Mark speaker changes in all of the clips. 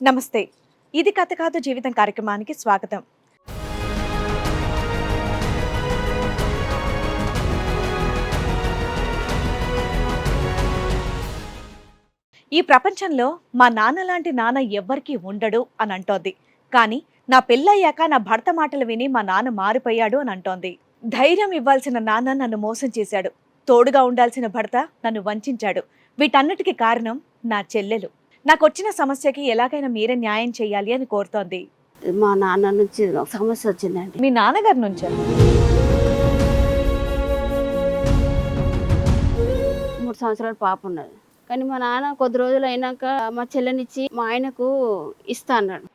Speaker 1: నమస్తే. ఇది కథ కాదు జీవితం కార్యక్రమానికి స్వాగతం. ఈ ప్రపంచంలో మా నాన్న లాంటి నాన్న ఎవ్వరికీ ఉండడు అని అంటోంది. కానీ నా పెళ్ళయ్యాక నా భర్త మాటలు విని మా నాన్న మారిపోయాడు అని అంటోంది. ధైర్యం ఇవ్వాల్సిన నాన్న నన్ను మోసం చేశాడు. తోడుగా ఉండాల్సిన భర్త నన్ను వంచాడు. వీటన్నిటికీ కారణం నా చెల్లెలు. నాకొచ్చిన సమస్యకి ఎలాగైనా మీరే న్యాయం చేయాలి అని కోరుతోంది.
Speaker 2: మా నాన్న నుంచి ఒక సమస్య వచ్చిందండి.
Speaker 1: మీ నాన్నగారి నుంచా?
Speaker 2: 3 సంవత్సరాల పాప ఉన్నది. కానీ మా నాన్న కొద్ది రోజులు అయినాక మా చెల్లెనిచ్చి మా ఆయనకు ఇస్తా అన్నాడు.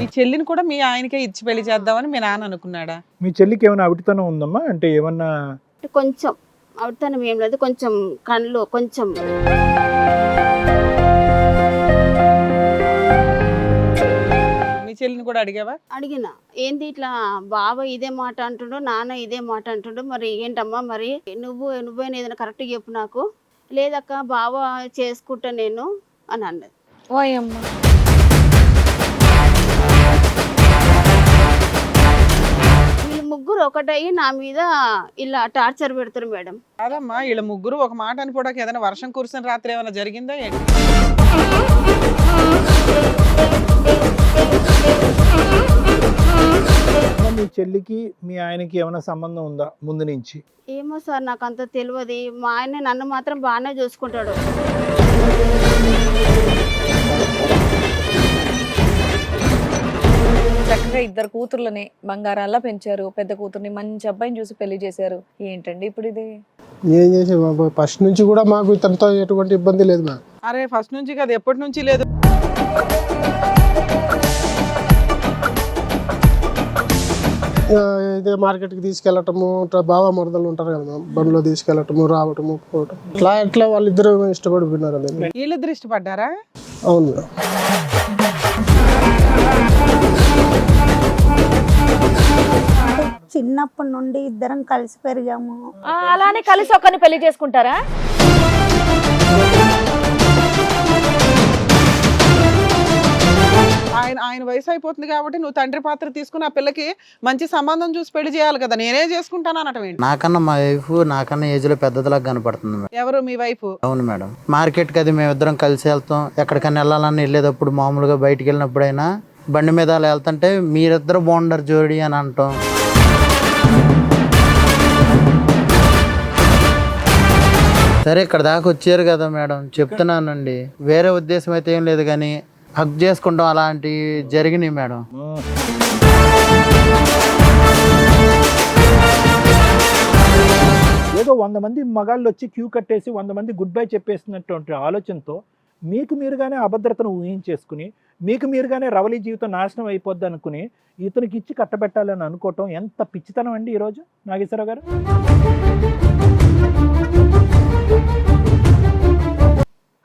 Speaker 3: మీ చెల్లిని కూడా మీ ఆయనకే ఇచ్చి పెళ్లి చేద్దామని మీ నాన్న అనుకున్నాడా?
Speaker 4: మీ చెల్లికి ఏమైనా అవిటితనం ఉందమ్మా? అంటే ఏమన్నా
Speaker 2: కొంచెం అవుతాను ఏం లేదు, కొంచెం కళ్ళు కొంచెం.
Speaker 3: మీ చెల్లిని కూడా అడిగావా?
Speaker 2: అడిగిన ఏంది ఇట్లా బావ ఇదే మాట అంటుండు, నాన్న ఇదే మాట అంటుండు, మరి ఏంటమ్మా మరి నువ్వైనా ఏదైనా కరెక్ట్గా చెప్పు నాకు. లేదక్క బావ చేసుకుంటా నేను అని అన్నది.
Speaker 1: ఓయమ్మ.
Speaker 2: వీళ్ళు ముగ్గురు ఒకటయ్యి నా మీద ఇలా టార్చర్ పెడతారు మేడం.
Speaker 3: కాదమ్మా, వీళ్ళ ముగ్గురు ఒక మాట అనుకోవడానికి ఏదైనా వర్షం కురిసిన రాత్రి ఏమైనా జరిగిందా ఏంటి?
Speaker 4: మీ చెల్లికి మీ ఆయనకి ఏమైనా సంబంధం ఉందా ముందు నుంచి?
Speaker 2: ఏమో సార్ నాకు అంత తెలియదు. మా ఆయన నన్ను మాత్రం బాగానే చూసుకుంటాడు.
Speaker 1: చక్కగా 2 కూతుర్లని బంగారాల్లో పెంచారు. పెద్ద కూతుర్ని మంచి అబ్బాయిని చూసి పెళ్లి చేశారు. ఏంటండి ఇప్పుడు ఇది?
Speaker 5: ఏం చేసే బాబు, ఫస్ట్ నుంచి కూడా మాకు ఇతనితో ఎటువంటి ఇబ్బంది లేదు మ్యామ్.
Speaker 3: అరే ఫస్ట్ నుంచి కాదు, ఎప్పటి నుంచి లేదు.
Speaker 5: ఇదే మార్కెట్కి తీసుకెళ్ళటము, బావ మరదలు ఉంటారు కదా మ్యామ్, బండిలో తీసుకెళ్ళటము, రావటము, పోవటం, ఇట్లా వాళ్ళిద్దరు ఇష్టపడిపోయినారు. అదే
Speaker 3: వీళ్ళిద్దరు ఇష్టపడ్డారా?
Speaker 5: అవును మ్యామ్.
Speaker 6: చిన్నప్పటి నుండి ఇద్దరం కలిసి పెరిగాము.
Speaker 1: అలానే కలిసి ఒకరిని పెళ్లి చేసుకుంటారా?
Speaker 3: ఆయన వయసు అయిపోతుంది కాబట్టి నువ్వు తండ్రి పాత్ర తీసుకుని ఆ పిల్లకి మంచి సంబంధం చూసి పెళ్లి చేయాలి కదా. నేనే చేసుకుంటాను అనటం ఏంటి?
Speaker 7: నాకన్నా మా వైఫ్ నాకన్నా ఏజ్ లో పెద్దదిలాగా కనపడుతుంది మేడం.
Speaker 3: ఎవరు మీ వైఫ్?
Speaker 7: అవును మేడం. మార్కెట్ కి అది మేమిద్దరం కలిసి వెళ్తాం. ఎక్కడికైనా వెళ్ళాలని వెళ్ళేటప్పుడు మామూలుగా బయటికి వెళ్ళినప్పుడైనా బండి మీద అలా వెళ్తుంటే మీరిద్దరు బాగుండరు జోడి అని అంటాం. సరే ఇక్కడ దాకా వచ్చారు కదా మేడం, చెప్తున్నానండి. వేరే ఉద్దేశం అయితే ఏం లేదు, కానీ హక్ చేసుకుంటాం అలాంటివి జరిగినాయి మేడం.
Speaker 4: ఏదో 100 మంది మగాళ్ళు వచ్చి క్యూ కట్టేసి 100 మంది గుడ్ బై చెప్పేసినటువంటి ఆలోచనతో మీకు మీరుగానే అభద్రతను ఊహించేసుకుని మీకు మీరుగానే రవలి జీవితం నాశనం అయిపోద్ది అనుకుని ఇతనికి ఇచ్చి కట్టబెట్టాలని అనుకోవటం ఎంత పిచ్చితనం అండి ఈరోజు నాగేశ్వరరావు గారు.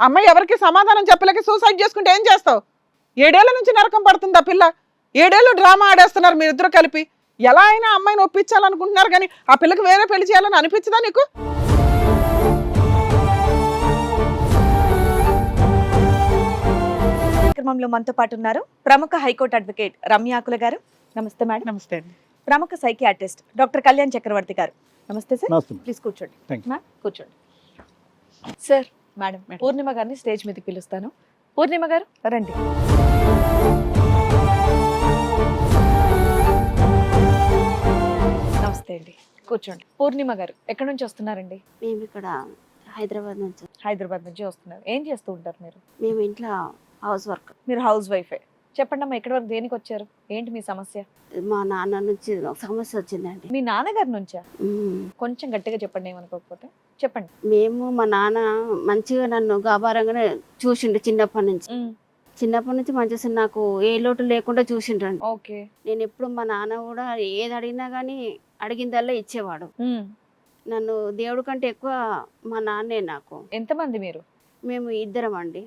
Speaker 3: అమ్మాయి ఎవరికి సమాధానం చెప్పలేక సూసైడ్ చేసుకుంటే ఏం చేస్తావు? 7 ఏళ్ల నుంచి నరకం పడుతుంది ఆ పిల్ల. 7 ఏళ్ళు డ్రామా ఆడేస్తున్నారు మీరిద్దరు కలిపి. ఎలా అయినా అమ్మాయిని ఒప్పించాలనుకుంటున్నారు, కానీ ఆ పిల్లకి వేరే పెళ్లి చేయాలని అనిపించదా నీకు?
Speaker 1: కార్యక్రమంలో మనతో పాటు ఉన్నారు ప్రముఖ హైకోర్టు అడ్వకేట్ రమ్యాకుల గారు. నమస్తే మేడం.
Speaker 3: నమస్తే అండి.
Speaker 1: ప్రముఖ సైకియాట్రిస్ట్ డాక్టర్ కళ్యాణ్ చక్రవర్తి గారు. నమస్తే సార్.
Speaker 4: నమస్తే.
Speaker 1: ప్లీజ్ కూర్చోండి.
Speaker 4: Thank you.
Speaker 1: మ్యామ్ కూర్చోండి. సార్, మేడం పూర్ణిమ గారిని స్టేజ్ మీదకి పిలుస్తాను. పూర్ణిమ గారు రండి. నమస్తే అండి, కూర్చోండి. పూర్ణిమ గారు ఎక్కడి నుంచి వస్తున్నారండి?
Speaker 2: మేము ఇక్కడ హైదరాబాద్ నుంచి.
Speaker 1: హైదరాబాద్ నుంచి వస్తున్నారు. ఏం చేస్తూ ఉంటారు మీరు?
Speaker 2: మేము ఇంట్లో హౌస్ వర్క్.
Speaker 1: మీరు హౌస్ వైఫే. చెప్పండి అమ్మా, ఎక్కడి వరకు దేనికి వచ్చారు? ఏంటి మీ సమస్య?
Speaker 2: మా నాన్న నుంచి ఒక సమస్య వచ్చిందండి.
Speaker 1: మీ నాన్నగారి నుంచా?
Speaker 2: ఉమ్.
Speaker 1: కొంచెం గట్టిగా చెప్పండి, ఏమనుకోకపోతే చెప్పండి.
Speaker 2: మేము మా నాన్న మంచిగా నన్ను గాబారంగానే చూసిండు చిన్నప్పటి నుంచి. మంచిగా నాకు ఏ లోటు లేకుండా చూసిండ్రండి.
Speaker 1: ఓకే.
Speaker 2: నేను ఎప్పుడు మా నాన్న కూడా ఏది అడిగినా కానీ అడిగిందల్లా ఇచ్చేవాడు. నన్ను దేవుడి కంటే ఎక్కువ మా నాన్నే నాకు.
Speaker 1: ఎంతమంది మీరు?
Speaker 2: మేము ఇద్దరం అండి.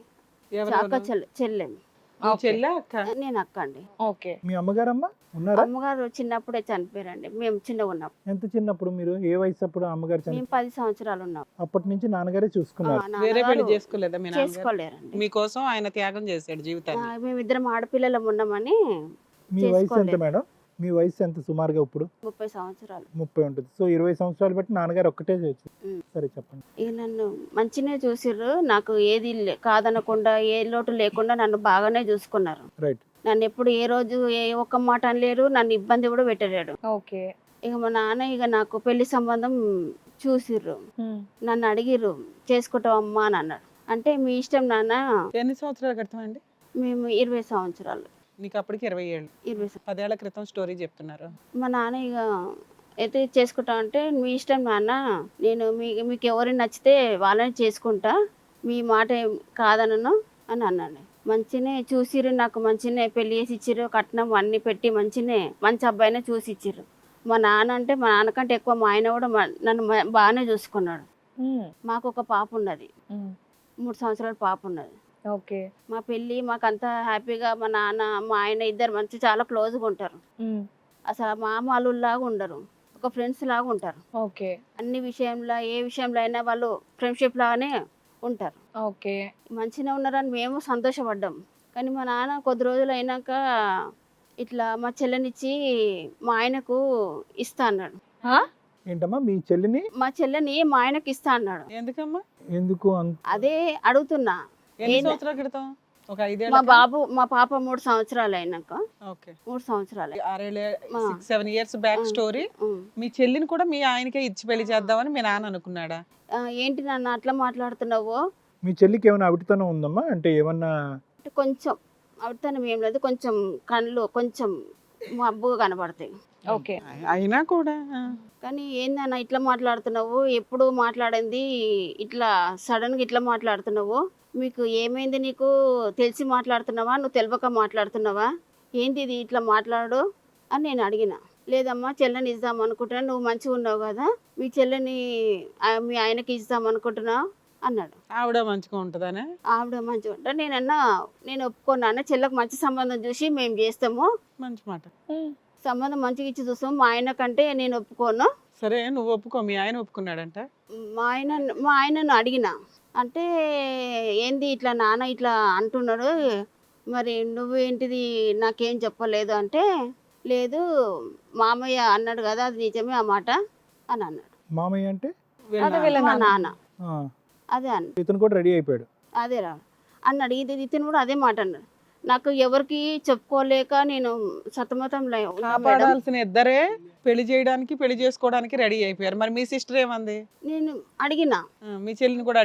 Speaker 3: ఎవరెవరు?
Speaker 2: చాక చెల్లెం.
Speaker 1: ఓకే.
Speaker 3: చెల్లె అక్క
Speaker 2: నేను అక్క అండి.
Speaker 1: ఓకే.
Speaker 4: మీ అమ్మగారమ్మ ఉన్నారా?
Speaker 2: అమ్మగారు చిన్నప్పుడే చనిపోయారండి, మేము చిన్నగా ఉన్నాం.
Speaker 4: ఎంత చిన్నప్పుడు మీరు ఏ వయసు అప్పుడు అమ్మగారు చనిపోయారు?
Speaker 2: మేము 10 సంవత్సరాలు ఉన్నాం.
Speaker 4: అప్పటి నుంచి నాన్నగారే చూసుకున్నారు.
Speaker 3: వేరే పెళ్లి
Speaker 2: నాన్నగారు
Speaker 3: చేసుకోలేదా మీ నాన్నగారు?
Speaker 2: చేసుకోలేరండి.
Speaker 3: మీకోసం ఆయన త్యాగం చేశాడు జీవితాన్ని.
Speaker 2: మేమిద్దరం ఆడపిల్లలం ఉన్నామని
Speaker 4: మీ వయసు ఎంత
Speaker 2: చేసుకోలేదు.
Speaker 4: మేడం? మీ వయసు ఎంత సుమారుగా ఇప్పుడు?
Speaker 2: 30 సంవత్సరాలు.
Speaker 4: 30 ఉంటుంది. సో 20 సంవత్సరాలు బట్టి నాన్నగారు ఒక్కటే చేయొచ్చు.
Speaker 2: ఉమ్.
Speaker 4: సరే చెప్పండి.
Speaker 2: ఇక నన్ను మంచినే చూసిర్రు, నాకు ఏది కాదనకుండా ఏ లోటు లేకుండా నన్ను బాగానే చూసుకున్నారు.
Speaker 4: రైట్.
Speaker 2: నన్ను ఎప్పుడు ఏ రోజు ఏ ఒక్క మాట అనలేరు, నన్ను ఇబ్బంది కూడా పెట్టలేడు.
Speaker 1: ఓకే.
Speaker 2: ఇక మా నాన్న ఇక నాకు పెళ్లి సంబంధం చూసిర్రు, నన్ను అడిగిర్రు చేసుకుంటావమ్మా అని అన్నాడు. అంటే మీ ఇష్టం నాన్న.
Speaker 3: ఎన్ని సంవత్సరాల క్రితం అండి?
Speaker 2: మేము 20 సంవత్సరాలు.
Speaker 3: నీకు అప్పటికి 20 ఏళ్ళు.
Speaker 2: 20 సంవత్సరాలు.
Speaker 3: 10 ఏళ్ల క్రితం స్టోరీ చెప్తున్నారు.
Speaker 2: మా నాన్న ఇక అయితే చేసుకుంటా అంటే మీ ఇష్టం నాన్న, నేను మీకు ఎవరిని నచ్చితే వాళ్ళని చేసుకుంటా, మీ మాట ఏం కాదనను అని అన్నాను. మంచినే చూసిర్రు, నాకు మంచినే పెళ్లి చేసి ఇచ్చిర్రు, కట్నం అన్ని పెట్టి మంచినే మంచి అబ్బాయినే చూసి ఇచ్చిర్రు. మా నాన్న అంటే మా నాన్నకంటే ఎక్కువ మా ఆయన కూడా నన్ను బాగానే చూసుకున్నాడు. మాకు ఒక పాప ఉన్నది, 3 సంవత్సరాల పాప ఉన్నది.
Speaker 1: ఓకే.
Speaker 2: మా పెళ్ళి మాకంతా హ్యాపీగా, మా నాన్న మా ఆయన ఇద్దరు మంచి చాలా క్లోజ్గా ఉంటారు. అసలు మామూలులాగా ఉండరు, ఒక ఫ్రెండ్స్ లాగా ఉంటారు.
Speaker 1: ఓకే.
Speaker 2: అన్ని విషయంలో ఏ విషయంలో అయినా వాళ్ళు ఫ్రెండ్షిప్ లాగానే ఉంటారు.
Speaker 1: ఓకే.
Speaker 2: మంచిగా ఉన్నారని మేము సంతోషపడ్డాం. కానీ మా నాన్న కొద్ది రోజులు అయినాక ఇట్లా మా చెల్లెనిచ్చి మా ఆయనకు ఇస్తా అన్నాడు.
Speaker 4: ఏంటమ్మా మీ చెల్లిని?
Speaker 2: మా చెల్లెని మా ఆయనకు ఇస్తా అన్నాడు.
Speaker 3: ఎందుకమ్మా?
Speaker 4: ఎందుకు
Speaker 2: అదే అడుగుతున్నా.
Speaker 3: ఎన్ని సంవత్సరాల క్రితం? ఒక 5 ఏళ్ళ.
Speaker 2: మా పాప 3 సంవత్సరాలు అయినాక.
Speaker 3: ఓకే.
Speaker 2: 3 సంవత్సరాలు.
Speaker 3: 6-7 ఇయర్స్ బ్యాక్ స్టోరీ. మీ చెల్లిని కూడా మీ ఆయనకే ఇచ్చి పెళ్లి చేద్దామని మీ నాన్న అనుకున్నాడా?
Speaker 2: ఏంటి నాన్న అట్లా మాట్లాడుతున్నావు?
Speaker 4: మీ చెల్లికి ఏమైనా అవిటితనం ఉందమ్మా? అంటే ఏమన్నా
Speaker 2: అంటే కొంచెం అవుతాను ఏం లేదు, కొంచెం కళ్ళు కొంచెం మబ్బుగా కనబడతాయి.
Speaker 1: ఓకే.
Speaker 3: అయినా కూడా
Speaker 2: కానీ ఏందన్న ఇట్లా మాట్లాడుతున్నావు, ఎప్పుడు మాట్లాడింది ఇట్లా సడన్గా ఇట్లా మాట్లాడుతున్నావు, మీకు ఏమైంది, నీకు తెలిసి మాట్లాడుతున్నావా, నువ్వు తెలియక మాట్లాడుతున్నావా, ఏంది ఇది ఇట్లా మాట్లాడు అని నేను అడిగిన. లేదమ్మా చెల్లెని ఇద్దాం అనుకుంటున్నా, నువ్వు మంచిగా ఉన్నావు కదా, మీ చెల్లెని మీ ఆయనకి ఇద్దాం అనుకుంటున్నావు అన్నాడు.
Speaker 3: ఆవిడ మంచిగా ఉంటుందనే?
Speaker 2: ఆవిడ మంచిగా ఉంటా. నేను ఒప్పుకున్నాను, చెల్లెకు మంచి సంబంధం చూసి మేము చేస్తాము,
Speaker 3: మంచి మాట.
Speaker 2: సంబంధం మంచిగా ఇచ్చి చూస్తాము, మా ఆయన కంటే నేను ఒప్పుకోను.
Speaker 3: సరే నువ్వు ఒప్పుకో, మీ ఆయన ఒప్పుకున్నాడంట?
Speaker 2: మా ఆయనను అడిగిన. అంటే ఏంది ఇట్లా నాన్న ఇట్లా అంటున్నాడు, మరి నువ్వేంటిది నాకేం చెప్పలేదు అంటే, లేదు మామయ్య అన్నాడు కదా అది నిజమే ఆ మాట అని అన్నాడు.
Speaker 4: మామయ్య అంటే
Speaker 1: అదే వీళ్ళ
Speaker 2: మా
Speaker 1: నాన్న.
Speaker 2: నాన్న అదే అన్న.
Speaker 4: ఇతను కూడా రెడీ అయిపోయాడు.
Speaker 2: అదే రా అన్నాడు. ఇతను కూడా అదే మాట అన్నాడు. నాకు ఎవరికి చెప్పుకోలేక నేను సతమతం మేడం.
Speaker 3: కాపాడాల్సిన ఇద్దరే పెళ్లి చేయడానికి పెళ్లి చేసుకోవడానికి రెడీ అయిపోయారు. మరి మీ సిస్టర్ ఏమంది?
Speaker 2: నేను అడిగిన.
Speaker 3: మీ చెల్లిని కూడా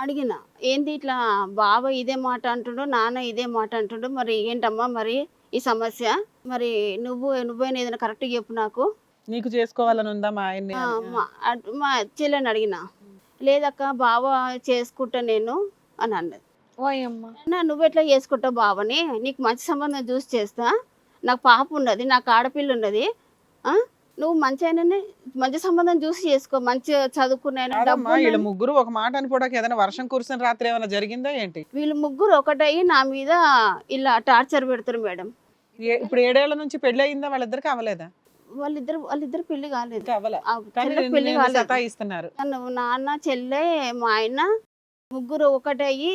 Speaker 3: అడిగిన
Speaker 2: ఏంది ఇట్లా బావ ఇదే మాట అంటుండు, నాన్న ఇదే మాట అంటుండు, మరి ఏంటమ్మా మరి ఈ సమస్య, మరి నువ్వైనా ఏదైనా కరెక్ట్గా చెప్పు, నాకు
Speaker 3: నీకు చేసుకోవాలని ఉందా మా ఆయన్ని?
Speaker 2: మా చెల్లెని అడిగిన. లేదక్క బావ చేసుకుంటా నేను అని అన్నది. నువ్వెట్లా చేసుకుంటావు బావని, నీకు మంచి సంబంధం చూసి చేస్తా, నాకు పాప ఉన్నది, నాకు ఆడపిల్ల ఉన్నది, నువ్వు మంచి సంబంధం చూసి చేసుకో, మంచి చదువుకున్న
Speaker 3: వీళ్ళ ముగ్గురు ఒక మాట అనుకోవడానికి ఏదైనా వర్షం కురిసిన రాత్రి ఏమైనా జరిగిందా ఏంటి?
Speaker 2: వీళ్ళు ముగ్గురు ఒకటయ్యి నా మీద ఇలా టార్చర్ పెడతారు మేడం.
Speaker 3: ఇప్పుడు 7 ఏళ్ల నుంచి పెళ్లి అయిందా? వాళ్ళిద్దరికి అవ్వలేదా?
Speaker 2: వాళ్ళిద్దరు పెళ్లి కాలేదు.
Speaker 3: పెళ్లి సతాయిస్తున్నారు.
Speaker 2: నాన్న చెల్లె మా ఆయన ముగ్గురు ఒకటయ్యి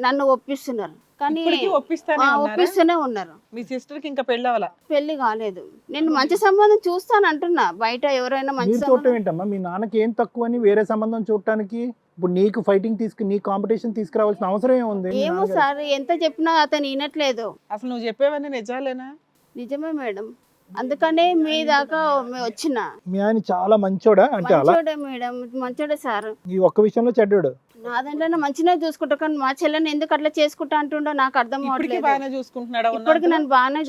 Speaker 2: నన్ను ఒప్పిస్తున్నారు. కానీ ఒప్పిస్తూనే ఉన్నారు.
Speaker 3: మీ సిస్టర్ కి ఇంకా పెళ్లి అవ్వాల?
Speaker 2: పెళ్లి కాలేదు. నేను మంచి సంబంధం చూస్తాను అంటున్నా, బయట ఎవరైనా మంచి
Speaker 4: చూడటం ఏంటమ్మా? మీ నాన్నకి ఏం తక్కువ అని వేరే సంబంధం చూడటానికి ఇప్పుడు నీకు ఫైటింగ్ నీ కాంపిటీషన్ తీసుకురావాల్సిన అవసరం ఏముంది?
Speaker 2: ఏమో సార్, ఎంత చెప్పినా అతను వినట్లేదు.
Speaker 3: అసలు నువ్వు చెప్పేవన్నీ నిజాలేనా?
Speaker 2: నిజమే మేడం, అందుకనే మీ దాకా వచ్చిన.
Speaker 4: మీ ఆయన చాలా మంచోడా? అంటే
Speaker 2: మంచోడే మేడం, మంచోడే సార్.
Speaker 4: ఈ ఒక్క విషయంలో చెడ్డాడు.
Speaker 2: నా దాంట్లో మంచిగా చూసుకుంటా, కానీ మా చెల్లెని ఎందుకు అట్లా చేసుకుంటా అంటుండో నాకు అర్థం అవ్వట్లేదు.
Speaker 3: బాగానే చూసుకుంటున్నాడు,
Speaker 2: ఇప్పటికి నన్ను బాగానే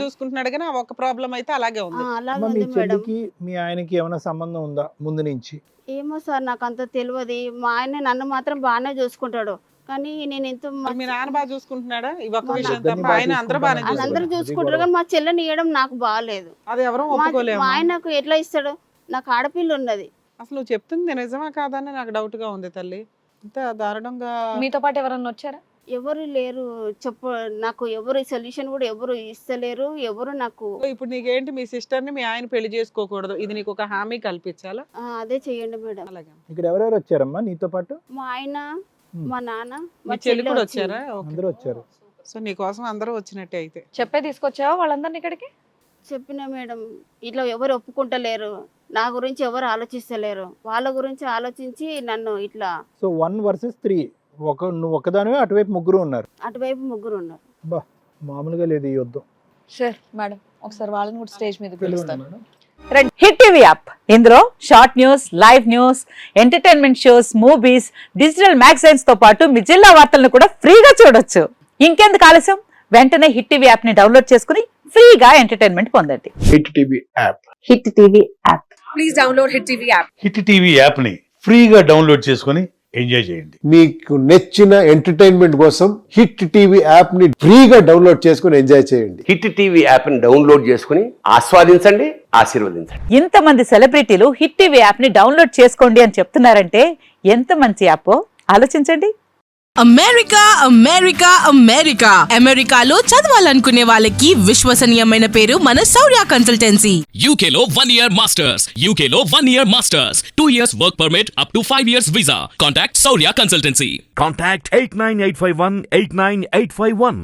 Speaker 3: చూసుకుంటున్నాడు, కానీ ఒక ప్రాబ్లం అయితే అలాగే ఉంది.
Speaker 2: అలాగే
Speaker 4: మీ
Speaker 2: ఉంది మేడం.
Speaker 4: చెల్లికి మీ ఆయనకి ఏమైనా సంబంధం ఉందా ముందు నుంచి?
Speaker 2: ఏమో సార్, నాకు అంత తెలియదు. మా ఆయన నన్ను మాత్రం బాగానే చూసుకుంటాడు, కానీ నేను ఎంతో
Speaker 3: మీ నాన్న బాగా చూసుకుంటున్నాడా? ఈ ఒక్క విషయం తప్ప ఆయన అందరూ బాగానే
Speaker 2: అందరూ చూసుకుంటారు, కానీ మా చెల్లెని ఇవ్వడం నాకు బాగాలేదు.
Speaker 3: అది ఎవరో ఒప్పుకోలేము.
Speaker 2: మా ఆయనకు ఎట్లా ఇస్తాడు? నాకు ఆడపిల్ల ఉన్నది.
Speaker 3: అసలు నువ్వు చెప్తుంది నిజమా కాదని నాకు డౌట్ గా ఉంది తల్లి. ఇంత దారుణంగా.
Speaker 1: మీతో పాటు ఎవరన్నా వచ్చారా?
Speaker 2: ఎవరు లేరు నాకు ఎవరు సొల్యూషన్ కూడా ఎవరు ఇస్తలేరు, ఎవరు నాకు.
Speaker 3: ఇప్పుడు నీకేంటి, మీ సిస్టర్ ని మీ ఆయన పెళ్లి చేసుకోకూడదు, ఇది నీకు ఒక హామీ కల్పించాలా?
Speaker 2: అదే చెయ్యండి మేడం.
Speaker 3: అలాగే.
Speaker 4: ఇక్కడ ఎవరెవరు వచ్చారమ్మా నీతో పాటు?
Speaker 2: మా ఆయన, మా నాన్న,
Speaker 3: మీ
Speaker 2: మా
Speaker 3: చెల్లి కూడా
Speaker 2: వచ్చింది.
Speaker 3: వచ్చారా? ఓకే.
Speaker 4: అందరూ వచ్చారు.
Speaker 3: సో నీకోసం అందరూ వచ్చినట్టే అయితే.
Speaker 1: చెప్పే తీసుకొచ్చావా వాళ్ళందరిని ఇక్కడికి?
Speaker 2: చెప్పిన మేడం, ఇట్లా ఎవరు ఒప్పుకుంటలేరు, నా గురించి ఎవరు ఆలోచిస్తలేరు, వాళ్ళ గురించి ఆలోచించి నన్ను ఇట్లా.
Speaker 4: సో 1 versus 3, నువ్వు ఒక్కదానివే, అటువైపు ముగ్గురు ఉన్నారు.
Speaker 2: అటువైపు ముగ్గురు ఉన్నారు.
Speaker 4: బా మామూలుగా లేదు ఈ యుద్ధం.
Speaker 1: షూర్ మేడం, ఒకసారి వాళ్ళని కూడా స్టేజ్ మీద
Speaker 4: పిలవండి
Speaker 1: పిలుస్తాను.
Speaker 4: మేడం.
Speaker 8: హిట్ టీవీ యాప్ ఇందులో short news, live news, entertainment shows, movies, digital magazines తో పాటు మీ జిల్లా వార్తలను కూడా ఫ్రీగా చూడొచ్చు. ఇంకెందుకు ఆలస్యం, వెంటనే హిట్ టీవీ యాప్ ని డౌన్లోడ్ చేసుకుని ఫ్రీగా ఎంటర్టైన్మెంట్ పొందండి.
Speaker 9: Hit TV app.
Speaker 8: Hit TV app.
Speaker 1: Please download hit TV app.
Speaker 9: Hit TV app ని ఫ్రీగా డౌన్లోడ్ చేసుకొని ఎంజాయ్ చేయండి.
Speaker 10: మీకు నచ్చిన ఎంటర్టైన్మెంట్ కోసం హిట్ టీవీ యాప్ ని ఫ్రీగా డౌన్లోడ్ చేసుకొని ఎంజాయ్ చేయండి.
Speaker 11: హిట్ టీవీ యాప్ ని డౌన్లోడ్ చేసుకుని ఆస్వాదించండి, ఆశీర్వదించండి.
Speaker 8: ఇంతమంది సెలబ్రిటీలు హిట్ టీవీ యాప్ ని డౌన్లోడ్ చేసుకోండి అని చెప్తున్నారంటే ఎంత మంచి యాప్ ఆలోచించండి.
Speaker 12: అమెరికా అమెరికా అమెరికా అమెరికాలో చదవాలనుకునే వాళ్ళకి విశ్వసనీయమైన పేరు మన శౌర్య కన్సల్టెన్సీ.
Speaker 13: UK లో 1 year masters, UK లో 1 year masters, 2 years work permit up to 5 years visa. Contact Shaurya Consultancy.
Speaker 14: Contact 89851 89851.